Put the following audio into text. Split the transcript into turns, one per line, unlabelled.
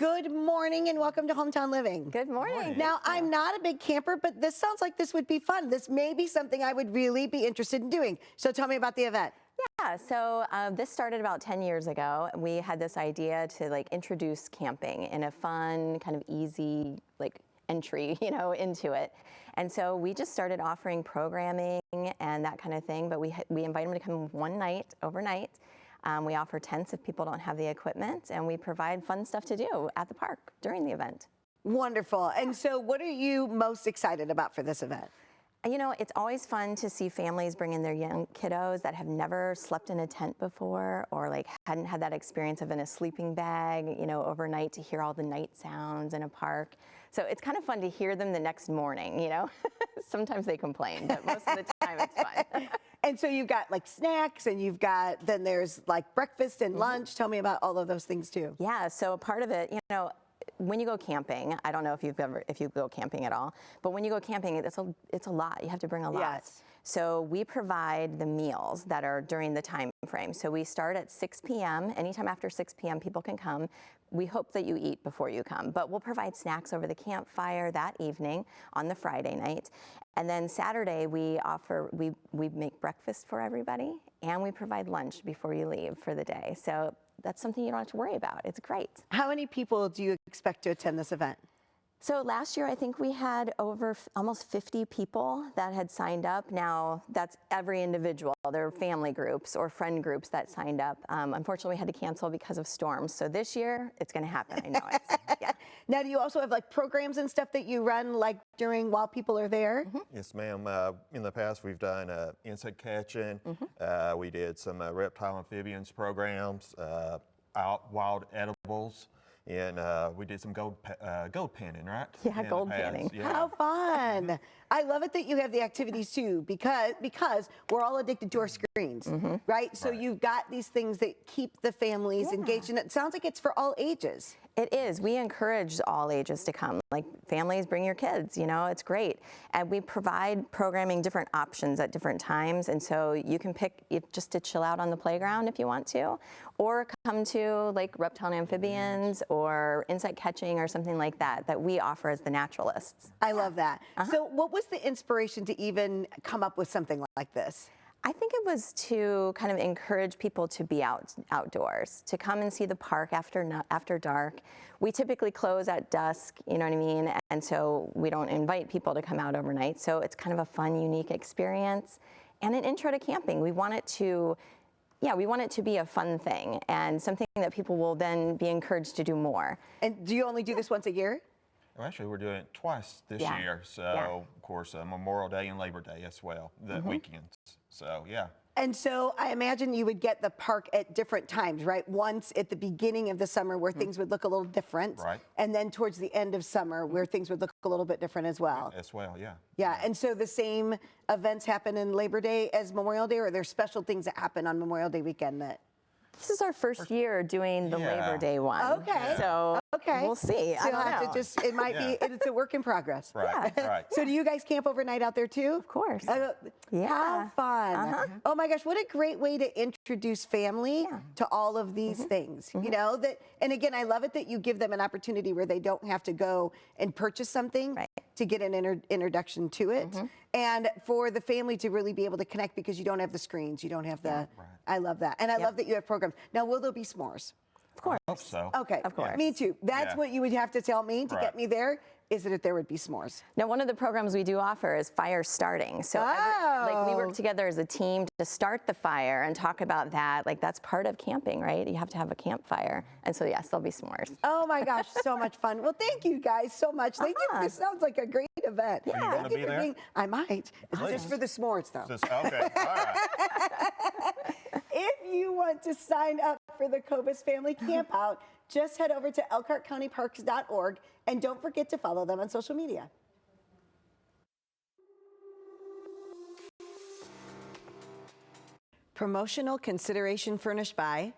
Good morning and welcome to Hometown Living.
Good morning.
Now, I'm not a big camper, but this sounds like this would be fun. This may be something I would really be interested in doing. So tell me about the event.
Yeah, so this started about 10 years ago. We had this idea to introduce camping in a fun, kind of easy entry, into it. And so we just started offering programming and that kind of thing, but we invite them to come one night, overnight. We offer tents if people don't have the equipment, and we provide fun stuff to do at the park during the event.
Wonderful. And so what are you most excited about for this event?
It's always fun to see families bring in their young kiddos that have never slept in a tent before or hadn't had that experience of in a sleeping bag, overnight, to hear all the night sounds in a park. So it's kind of fun to hear them the next morning, Sometimes they complain, but most of the time it's fun.
And so you've got snacks and then there's breakfast and lunch. Tell me about all of those things too.
Yeah, so part of it, when you go camping, I don't know if you go camping at all, but when you go camping, it's a lot. You have to bring a lot.
Yes.
So we provide the meals that are during the time frame. So we start at 6 p.m. Anytime after 6 p.m. people can come. We hope that you eat before you come, but we'll provide snacks over the campfire that evening on the Friday night. And then Saturday we make breakfast for everybody, and we provide lunch before you leave for the day. So that's something you don't have to worry about. It's great.
How many people do you expect to attend this event?
So last year, I think we had over almost 50 people that had signed up. Now, that's every individual. There are family groups or friend groups that signed up. Unfortunately, we had to cancel because of storms. So this year, it's going to happen. I know it. Yeah.
Now, do you also have programs and stuff that you run while people are there?
Mm-hmm. Yes, ma'am. In the past, we've done insect catching. Mm-hmm. We did some reptile amphibians programs, wild edibles. And we did some gold panning, right?
Yeah, gold panning.
Yeah.
How fun. I love it that you have the activities too, because we're all addicted to our screens, right? So you've got these things that keep the families engaged, and it sounds like it's for all ages.
It is. We encourage all ages to come. Families, bring your kids, it's great. And we provide programming different options at different times. And so you can pick just to chill out on the playground if you want to, or come to reptile and amphibians or insect catching or something like that we offer as the naturalists.
I love that. So what was the inspiration to even come up with something like this?
I think it was to kind of encourage people to be outdoors, to come and see the park after dark. We typically close at dusk, you know what I mean? And so we don't invite people to come out overnight. So it's kind of a fun, unique experience and an intro to camping. We want it to be a fun thing and something that people will then be encouraged to do more.
And do you only do this once a year?
Well, actually, we're doing it twice this year. So, of course, Memorial Day and Labor Day as well, the weekends. So, yeah.
And so I imagine you would get the park at different times, right? Once at the beginning of the summer where things would look a little different.
Right.
And then towards the end of summer where things would look a little bit different as well.
As well, yeah.
Yeah, and so the same events happen in Labor Day as Memorial Day, or are there special things that happen on Memorial Day weekend that...
This is our first year doing the Labor Day one.
Okay.
So we'll see.
So you'll have to just, it might be, it's a work in progress.
Right, right.
So do you guys camp overnight out there too?
Of course.
How fun. Oh my gosh, what a great way to introduce family to all of these things. And again, I love it that you give them an opportunity where they don't have to go and purchase something to get an introduction to it. And for the family to really be able to connect because you don't have the screens, you don't have the, I love that. And I love that you have programs. Now, will there be s'mores?
Of course.
I hope so.
Okay.
Of course.
Me too. That's what you would have to tell me to get me there, is that there would be s'mores.
Now, one of the programs we do offer is fire starting. So we work together as a team to start the fire and talk about that. That's part of camping, right? You have to have a campfire. And so, yes, there'll be s'mores.
Oh my gosh, so much fun. Well, thank you guys so much. Thank you. This sounds like a great event.
Yeah.
Thank you for being, I might. It's just for the s'mores, though.
Okay, all right.
If you want to sign up for the Cobus Family Camp Out, just head over to elkhartcountyparks.org and don't forget to follow them on social media. Promotional consideration furnished by